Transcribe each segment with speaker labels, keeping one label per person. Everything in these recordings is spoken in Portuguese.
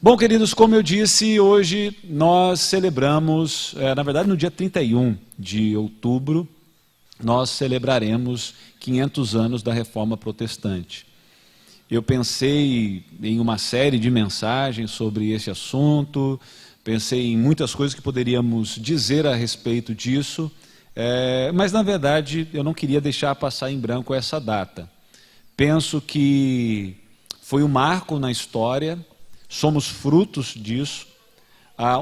Speaker 1: Bom, queridos, como eu disse, hoje nós celebramos, na verdade no dia 31 de outubro, nós celebraremos 500 anos da Reforma Protestante. Eu pensei em uma série de mensagens sobre esse assunto, pensei em muitas coisas que poderíamos dizer a respeito disso, mas na verdade eu não queria deixar passar em branco essa data. Penso que foi um marco na história, somos frutos disso.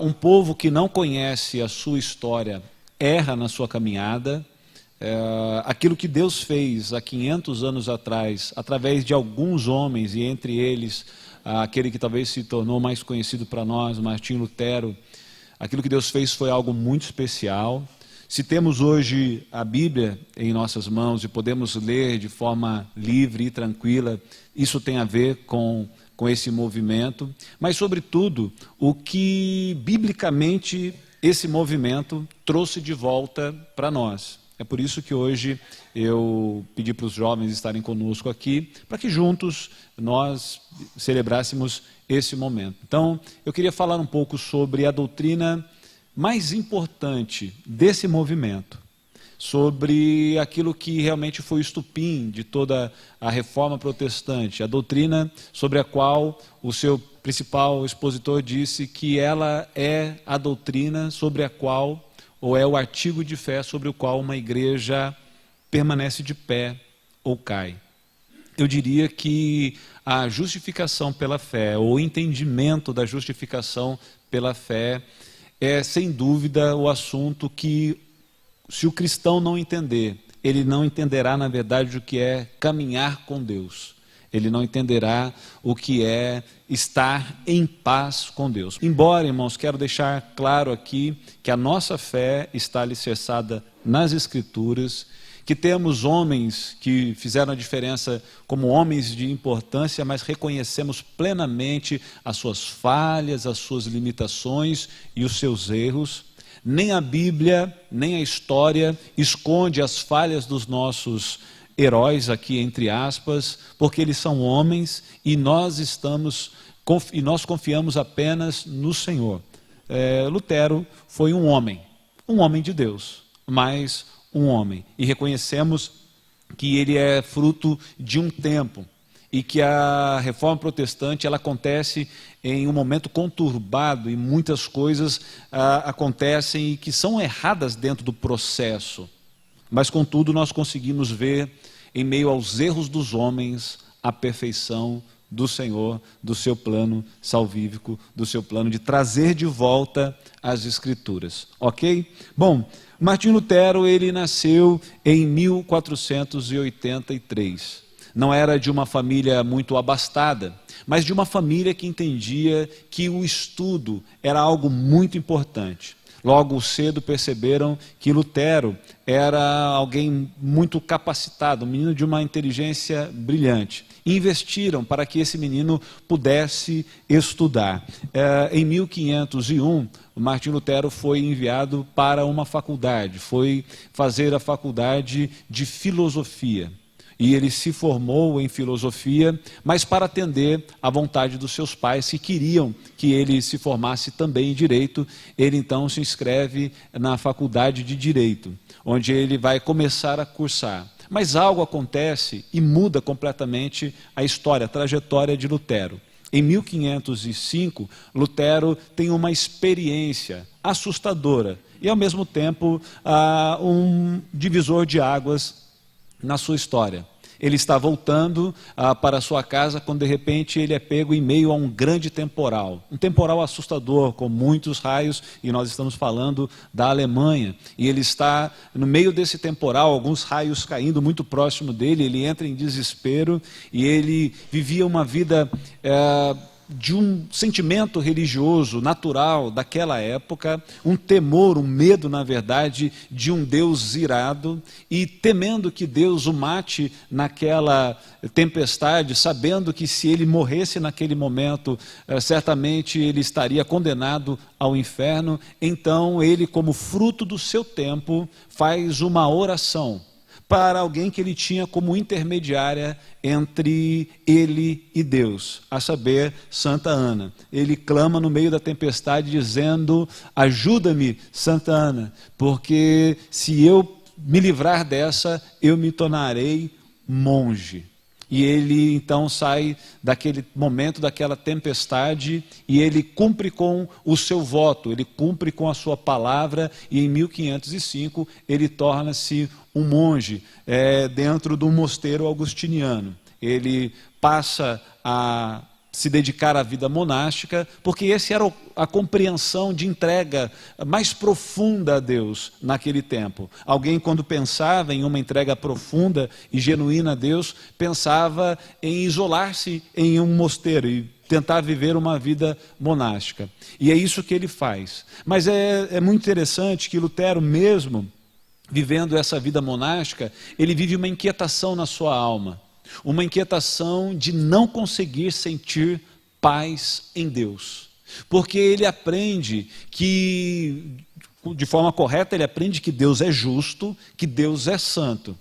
Speaker 1: Um povo que não conhece a sua história erra na sua caminhada. Aquilo que Deus fez há 500 anos atrás, através de alguns homens, e entre eles aquele que talvez se tornou mais conhecido para nós, Martinho Lutero, aquilo que Deus fez foi algo muito especial. Se temos hoje a Bíblia em nossas mãos e podemos ler de forma livre e tranquila, isso tem a ver com esse movimento, mas sobretudo o que biblicamente esse movimento trouxe de volta para nós. É por isso que hoje eu pedi para os jovens estarem conosco aqui, para que juntos nós celebrássemos esse momento. Então, eu queria falar um pouco sobre a doutrina mais importante desse movimento, sobre aquilo que realmente foi o estupim de toda a Reforma Protestante, a doutrina sobre a qual o seu principal expositor disse que ela é a doutrina sobre a qual, ou é o artigo de fé sobre o qual uma igreja permanece de pé ou cai. Eu diria que a justificação pela fé, ou o entendimento da justificação pela fé, é sem dúvida o assunto que, se o cristão não entender, ele não entenderá na verdade o que é caminhar com Deus. Ele não entenderá o que é estar em paz com Deus. Embora, irmãos, quero deixar claro aqui que a nossa fé está alicerçada nas Escrituras, que temos homens que fizeram a diferença como homens de importância, mas reconhecemos plenamente as suas falhas, as suas limitações e os seus erros. Nem a Bíblia, nem a história esconde as falhas dos nossos heróis, aqui entre aspas, porque eles são homens e nós confiamos apenas no Senhor. Lutero foi um homem de Deus, mas um homem, e reconhecemos que ele é fruto de um tempo, e que a Reforma Protestante ela acontece em um momento conturbado, e muitas coisas acontecem que são erradas dentro do processo, mas contudo nós conseguimos ver, em meio aos erros dos homens, a perfeição do Senhor, do seu plano salvífico, do seu plano de trazer de volta as Escrituras. Ok? Bom, Martinho Lutero, ele nasceu em 1483. Não era de uma família muito abastada, mas de uma família que entendia que o estudo era algo muito importante. Logo cedo perceberam que Lutero era alguém muito capacitado, um menino de uma inteligência brilhante. E investiram para que esse menino pudesse estudar. Em 1501, Martinho Lutero foi enviado para uma faculdade, foi fazer a faculdade de filosofia. E ele se formou em filosofia, mas para atender à vontade dos seus pais, que queriam que ele se formasse também em Direito, ele então se inscreve na faculdade de Direito, onde ele vai começar a cursar. Mas algo acontece e muda completamente a história, a trajetória de Lutero. Em 1505, Lutero tem uma experiência assustadora e, ao mesmo tempo, um divisor de águas na sua história. Ele está voltando para a sua casa quando de repente ele é pego em meio a um grande temporal. Um temporal assustador, com muitos raios, e nós estamos falando da Alemanha. E ele está no meio desse temporal, alguns raios caindo muito próximo dele, ele entra em desespero e ele vivia uma vida de um sentimento religioso natural daquela época, um temor, um medo, na verdade, de um Deus irado, e temendo que Deus o mate naquela tempestade, sabendo que se ele morresse naquele momento, certamente ele estaria condenado ao inferno. Então ele, como fruto do seu tempo, faz uma oração para alguém que ele tinha como intermediária entre ele e Deus, a saber, Santa Ana. Ele clama no meio da tempestade dizendo: ajuda-me, Santa Ana, porque se eu me livrar dessa, eu me tornarei monge. E ele então sai daquele momento, daquela tempestade, e ele cumpre com o seu voto, ele cumpre com a sua palavra, e em 1505 ele torna-se um monge dentro do mosteiro augustiniano. Ele passa a se dedicar à vida monástica, porque essa era a compreensão de entrega mais profunda a Deus naquele tempo. Alguém, quando pensava em uma entrega profunda e genuína a Deus, pensava em isolar-se em um mosteiro e tentar viver uma vida monástica. E é isso que ele faz. Mas é muito interessante que Lutero, mesmo vivendo essa vida monástica, ele vive uma inquietação na sua alma. Uma inquietação de não conseguir sentir paz em Deus. Porque ele aprende que, de forma correta, ele aprende que Deus é justo, que Deus é santo.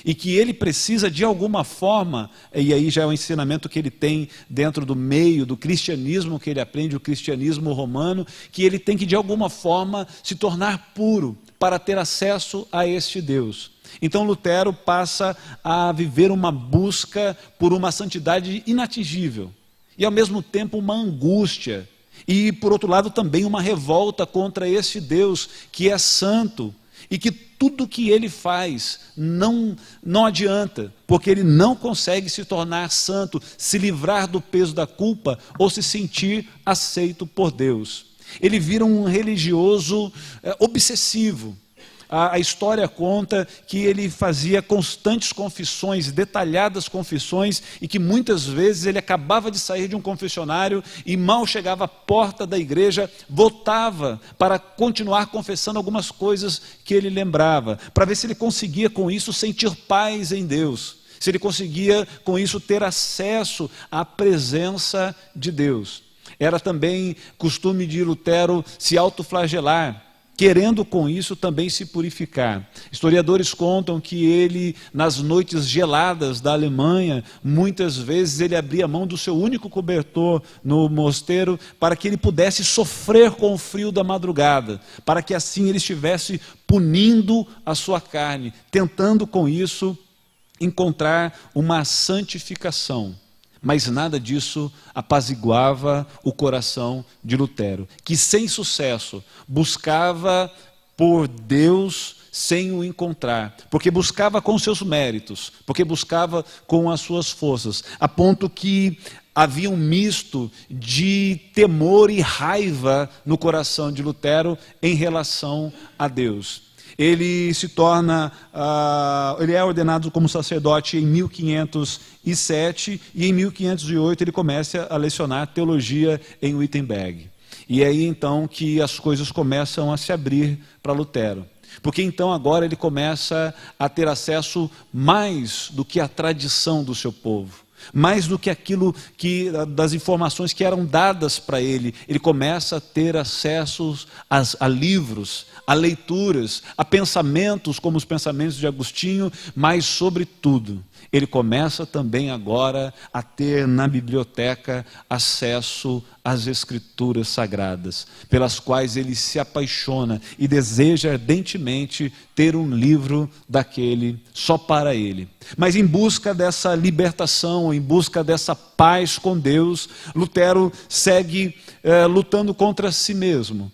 Speaker 1: E que ele precisa, de alguma forma, e aí já é um ensinamento que ele tem dentro do meio do cristianismo, que ele aprende, o cristianismo romano, que ele tem que, de alguma forma, se tornar puro para ter acesso a este Deus. Então Lutero passa a viver uma busca por uma santidade inatingível e ao mesmo tempo uma angústia e por outro lado também uma revolta contra esse Deus que é santo e que tudo que ele faz não adianta, porque ele não consegue se tornar santo, se livrar do peso da culpa ou se sentir aceito por Deus. Ele vira um religioso obsessivo. A história conta que ele fazia constantes confissões, detalhadas confissões, e que muitas vezes ele acabava de sair de um confessionário e mal chegava à porta da igreja, voltava para continuar confessando algumas coisas que ele lembrava, para ver se ele conseguia com isso sentir paz em Deus, se ele conseguia com isso ter acesso à presença de Deus. Era também costume de Lutero se autoflagelar, querendo com isso também se purificar. Historiadores contam que ele, nas noites geladas da Alemanha, muitas vezes ele abria mão do seu único cobertor no mosteiro para que ele pudesse sofrer com o frio da madrugada, para que assim ele estivesse punindo a sua carne, tentando com isso encontrar uma santificação. Mas nada disso apaziguava o coração de Lutero, que sem sucesso buscava por Deus sem o encontrar, porque buscava com seus méritos, porque buscava com as suas forças, a ponto que havia um misto de temor e raiva no coração de Lutero em relação a Deus. Ele se torna, ele é ordenado como sacerdote em 1507 e em 1508 ele começa a lecionar teologia em Wittenberg. E é aí então que as coisas começam a se abrir para Lutero. Porque então agora ele começa a ter acesso mais do que a tradição do seu povo. Mais do que aquilo das informações que eram dadas para ele, ele começa a ter acesso a livros, a leituras, a pensamentos como os pensamentos de Agostinho, mas sobretudo, ele começa também agora a ter na biblioteca acesso às escrituras sagradas, pelas quais ele se apaixona e deseja ardentemente ter um livro daquele só para ele. Mas em busca dessa libertação, em busca dessa paz com Deus, Lutero segue lutando contra si mesmo,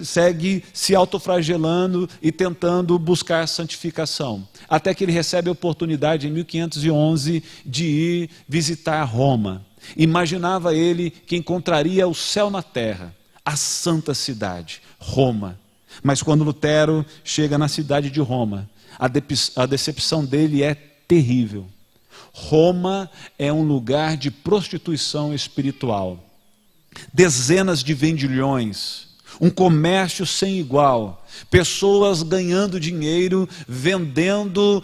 Speaker 1: segue se autoflagelando e tentando buscar santificação, até que ele recebe a oportunidade em 1511 de ir visitar Roma. Imaginava ele que encontraria o céu na terra, a santa cidade, Roma. Mas quando Lutero chega na cidade de Roma, a decepção dele é terrível. Roma é um lugar de prostituição espiritual. Dezenas de vendilhões, um comércio sem igual, pessoas ganhando dinheiro, vendendo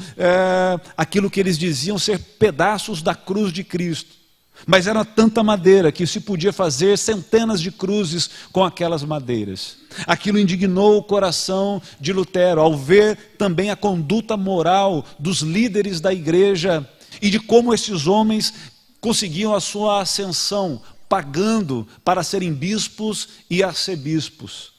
Speaker 1: aquilo que eles diziam ser pedaços da cruz de Cristo. Mas era tanta madeira que se podia fazer centenas de cruzes com aquelas madeiras. Aquilo indignou o coração de Lutero, ao ver também a conduta moral dos líderes da igreja e de como esses homens conseguiam a sua ascensão, pagando para serem bispos e arcebispos.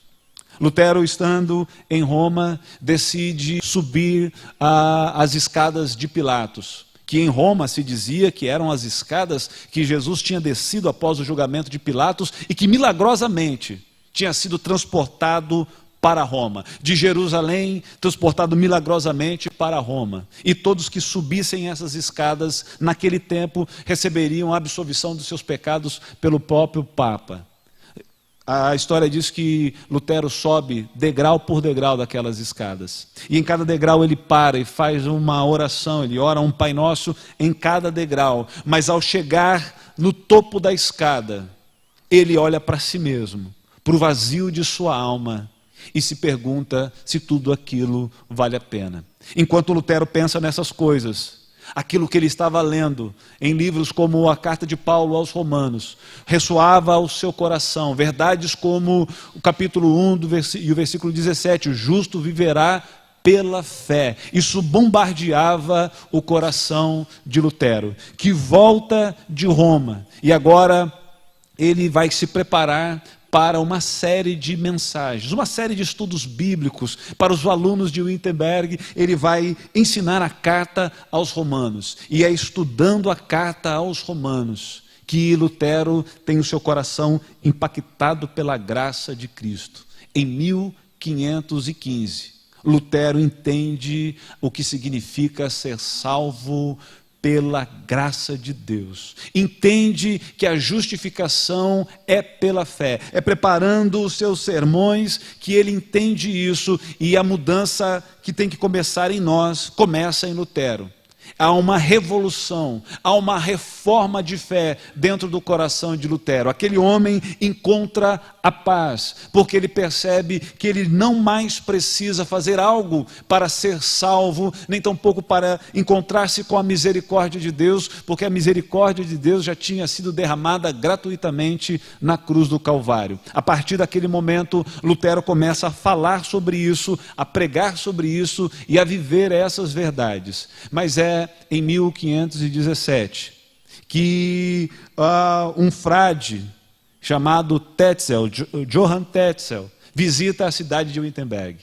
Speaker 1: Lutero, estando em Roma, decide subir as escadas de Pilatos, que em Roma se dizia que eram as escadas que Jesus tinha descido após o julgamento de Pilatos e que milagrosamente tinha sido transportado para Roma, de Jerusalém, transportado milagrosamente para Roma. E todos que subissem essas escadas, naquele tempo, receberiam a absolvição dos seus pecados pelo próprio Papa. A história diz que Lutero sobe degrau por degrau daquelas escadas. E em cada degrau ele para e faz uma oração, ele ora um Pai Nosso em cada degrau. Mas ao chegar no topo da escada, ele olha para si mesmo, para o vazio de sua alma, e se pergunta se tudo aquilo vale a pena. Enquanto Lutero pensa nessas coisas, aquilo que ele estava lendo em livros como a Carta de Paulo aos Romanos ressoava ao seu coração, verdades como o capítulo 1 e o versículo 17, o justo viverá pela fé. Isso bombardeava o coração de Lutero, que volta de Roma e agora ele vai se preparar para uma série de mensagens, uma série de estudos bíblicos para os alunos de Wittenberg. Ele vai ensinar a carta aos romanos, e é estudando a carta aos romanos que Lutero tem o seu coração impactado pela graça de Cristo. Em 1515, Lutero entende o que significa ser salvo pela graça de Deus. Entende que a justificação é pela fé. É preparando os seus sermões que ele entende isso, e a mudança que tem que começar em nós começa em Lutero. Há uma revolução, há uma reforma de fé dentro do coração de Lutero. Aquele homem encontra a paz, porque ele percebe que ele não mais precisa fazer algo para ser salvo, nem tampouco para encontrar-se com a misericórdia de Deus, porque a misericórdia de Deus já tinha sido derramada gratuitamente na cruz do Calvário. A partir daquele momento, Lutero começa a falar sobre isso, a pregar sobre isso e a viver essas verdades. Mas é em 1517 que um frade chamado Tetzel, Johann Tetzel, visita a cidade de Wittenberg.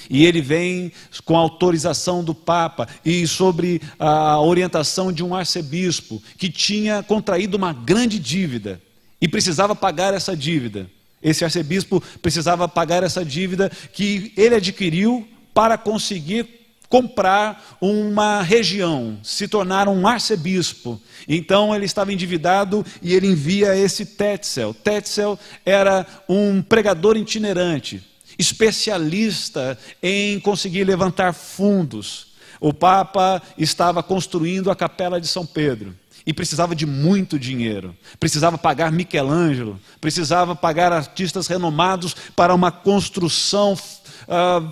Speaker 1: E ele vem com a autorização do Papa e sob a orientação de um arcebispo que tinha contraído uma grande dívida e precisava pagar essa dívida. Esse arcebispo precisava pagar essa dívida que ele adquiriu para conseguir comprar uma região, se tornar um arcebispo. Então ele estava endividado e ele envia esse Tetzel. Tetzel era um pregador itinerante, especialista em conseguir levantar fundos. O Papa estava construindo a Capela de São Pedro e precisava de muito dinheiro. Precisava pagar Michelangelo, precisava pagar artistas renomados para uma construção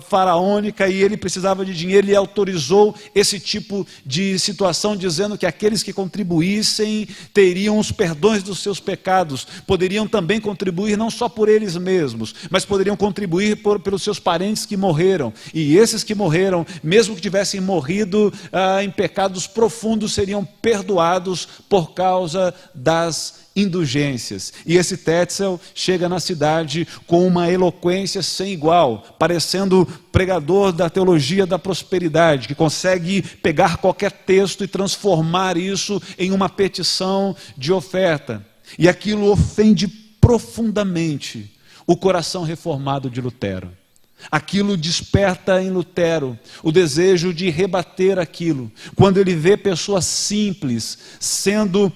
Speaker 1: faraônica, e ele precisava de dinheiro. Ele autorizou esse tipo de situação, dizendo que aqueles que contribuíssem teriam os perdões dos seus pecados, poderiam também contribuir não só por eles mesmos, mas poderiam contribuir pelos seus parentes que morreram, e esses que morreram, mesmo que tivessem morrido em pecados profundos, seriam perdoados por causa das indulgências. E esse Tetzel chega na cidade com uma eloquência sem igual, parecendo pregador da teologia da prosperidade, que consegue pegar qualquer texto e transformar isso em uma petição de oferta. E aquilo ofende profundamente o coração reformado de Lutero. Aquilo desperta em Lutero o desejo de rebater aquilo. Quando ele vê pessoas simples sendo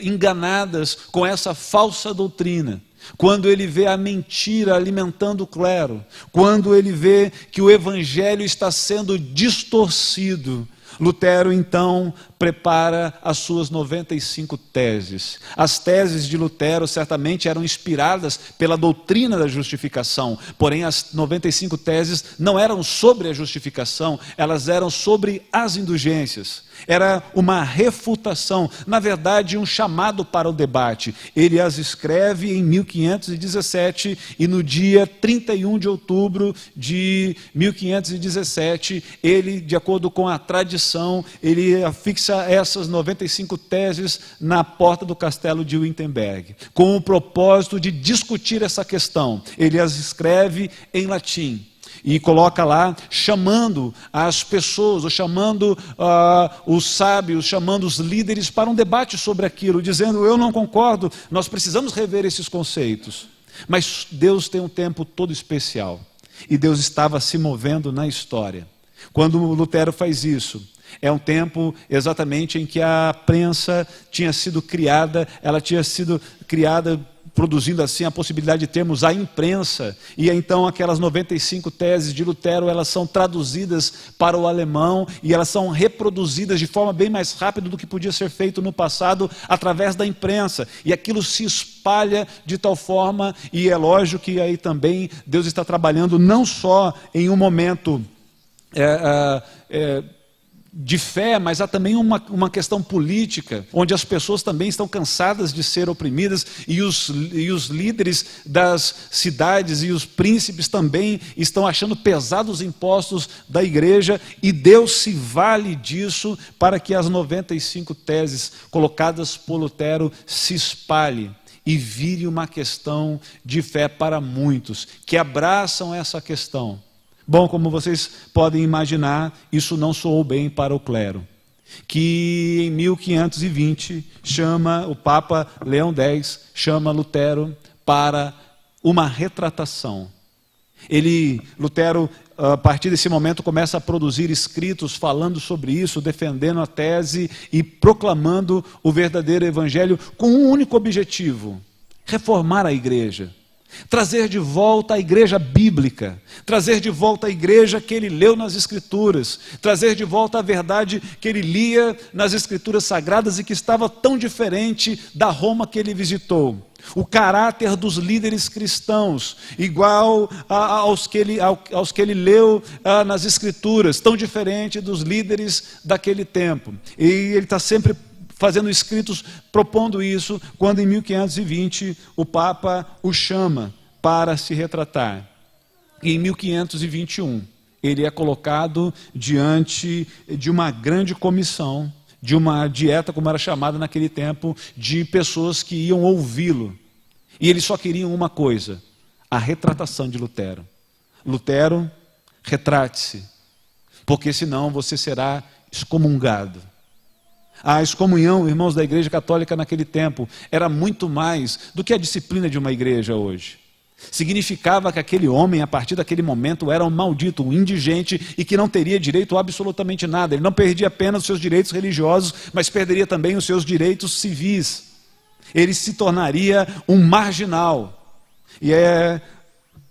Speaker 1: enganadas com essa falsa doutrina, quando ele vê a mentira alimentando o clero, quando ele vê que o evangelho está sendo distorcido, Lutero, então, prepara as suas 95 teses. As teses de Lutero certamente eram inspiradas pela doutrina da justificação, porém as 95 teses não eram sobre a justificação, elas eram sobre as indulgências. Era uma refutação, na verdade um chamado para o debate. Ele as escreve em 1517 e no dia 31 de outubro de 1517, ele, de acordo com a tradição, ele afixa essas 95 teses na porta do castelo de Wittenberg, com o propósito de discutir essa questão. Ele as escreve em latim e coloca lá, chamando as pessoas, ou chamando os sábios, chamando os líderes para um debate sobre aquilo, dizendo: eu não concordo, nós precisamos rever esses conceitos. Mas Deus tem um tempo todo especial, e Deus estava se movendo na história. Quando Lutero faz isso, é um tempo exatamente em que a prensa tinha sido criada, ela tinha sido criada produzindo assim a possibilidade de termos a imprensa, e então aquelas 95 teses de Lutero, elas são traduzidas para o alemão, e elas são reproduzidas de forma bem mais rápida do que podia ser feito no passado, através da imprensa, e aquilo se espalha de tal forma, e é lógico que aí também Deus está trabalhando não só em um momento de fé, mas há também uma questão política, onde as pessoas também estão cansadas de ser oprimidas, e os líderes das cidades e os príncipes também estão achando pesados os impostos da igreja, e Deus se vale disso para que as 95 teses colocadas por Lutero se espalhem e vire uma questão de fé para muitos, que abraçam essa questão. Bom, como vocês podem imaginar, isso não soou bem para o clero, que em 1520 chama o Papa Leão X, chama Lutero para uma retratação. Lutero, a partir desse momento, começa a produzir escritos falando sobre isso, defendendo a tese e proclamando o verdadeiro evangelho com um único objetivo: reformar a igreja. Trazer de volta a igreja bíblica, trazer de volta a igreja que ele leu nas Escrituras, trazer de volta a verdade que ele lia nas Escrituras Sagradas e que estava tão diferente da Roma que ele visitou. O caráter dos líderes cristãos, igual aos que ele leu nas Escrituras, tão diferente dos líderes daquele tempo. E ele está sempre fazendo escritos propondo isso, quando em 1520 o Papa o chama para se retratar. E em 1521 ele é colocado diante de uma grande comissão, de uma dieta, como era chamada naquele tempo, de pessoas que iam ouvi-lo. E eles só queriam uma coisa: a retratação de Lutero. Lutero, retrate-se, porque senão você será excomungado. A excomunhão, irmãos, da Igreja Católica naquele tempo era muito mais do que a disciplina de uma igreja hoje. Significava que aquele homem, a partir daquele momento, era um maldito, um indigente, e que não teria direito a absolutamente nada. Ele não perdia apenas os seus direitos religiosos, mas perderia também os seus direitos civis. Ele se tornaria um marginal. E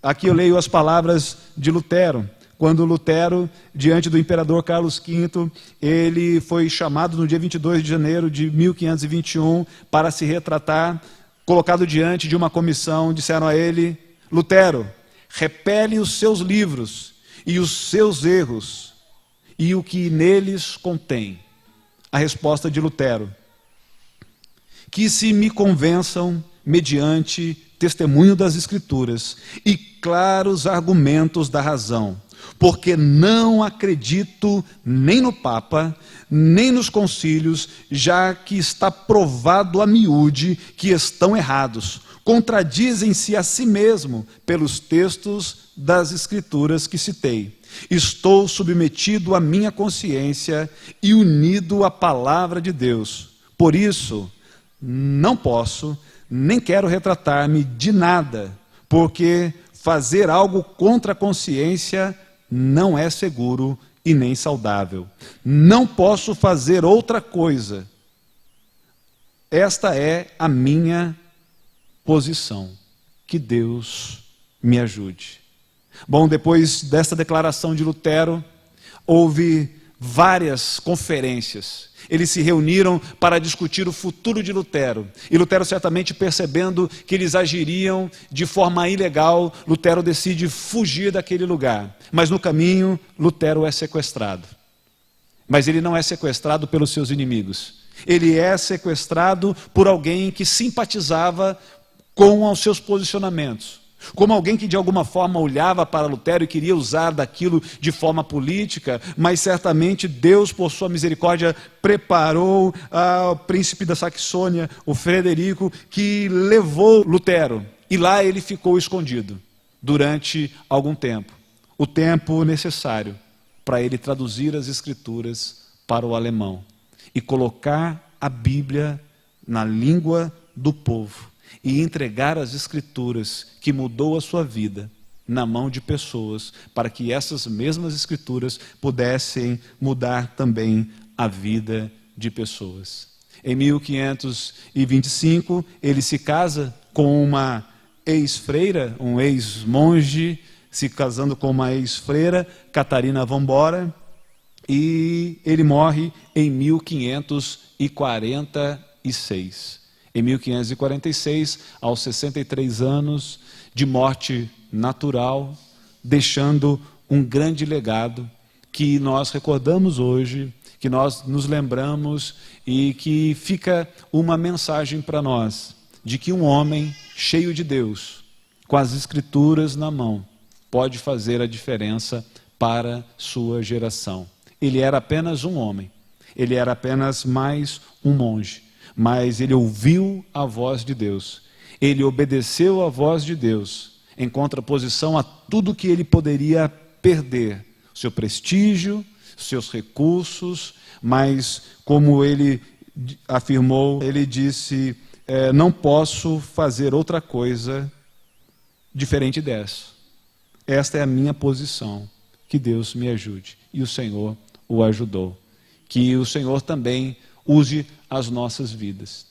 Speaker 1: aqui eu leio as palavras de Lutero. Quando Lutero, diante do imperador Carlos V, ele foi chamado no dia 22 de janeiro de 1521 para se retratar, colocado diante de uma comissão, disseram a ele: Lutero, repele os seus livros e os seus erros e o que neles contém. A resposta de Lutero: que se me convençam mediante testemunho das Escrituras e claros argumentos da razão, porque não acredito nem no Papa, nem nos concílios, já que está provado a miúde que estão errados, contradizem-se a si mesmo pelos textos das Escrituras que citei. Estou submetido à minha consciência e unido à palavra de Deus. Por isso, não posso, nem quero retratar-me de nada, porque fazer algo contra a consciência não é seguro e nem saudável. Não posso fazer outra coisa. Esta é a minha posição. Que Deus me ajude. Bom, depois dessa declaração de Lutero, houve várias conferências. Eles se reuniram para discutir o futuro de Lutero. E Lutero, certamente percebendo que eles agiriam de forma ilegal, Lutero decide fugir daquele lugar. Mas no caminho, Lutero é sequestrado. Mas ele não é sequestrado pelos seus inimigos. Ele é sequestrado por alguém que simpatizava com os seus posicionamentos. Como alguém que de alguma forma olhava para Lutero e queria usar daquilo de forma política, mas certamente Deus, por sua misericórdia, preparou o príncipe da Saxônia, o Frederico, que levou Lutero. E lá ele ficou escondido durante algum tempo. O tempo necessário para ele traduzir as Escrituras para o alemão e colocar a Bíblia na língua do povo. E entregar as Escrituras que mudou a sua vida na mão de pessoas, para que essas mesmas Escrituras pudessem mudar também a vida de pessoas. Em 1525, ele se casa com uma ex-freira, um ex-monge, se casando com uma ex-freira, Catarina Vambora, e ele morre em 1546. Em 1546, aos 63 anos, de morte natural, deixando um grande legado que nós recordamos hoje, que nós nos lembramos e que fica uma mensagem para nós, de que um homem cheio de Deus, com as Escrituras na mão, pode fazer a diferença para sua geração. Ele era apenas um homem, ele era apenas mais um monge. Mas ele ouviu a voz de Deus, ele obedeceu a voz de Deus, em contraposição a tudo que ele poderia perder, seu prestígio, seus recursos, mas como ele afirmou, ele disse, não posso fazer outra coisa diferente dessa. Esta é a minha posição, que Deus me ajude. E o Senhor o ajudou. Que o Senhor também use as nossas vidas.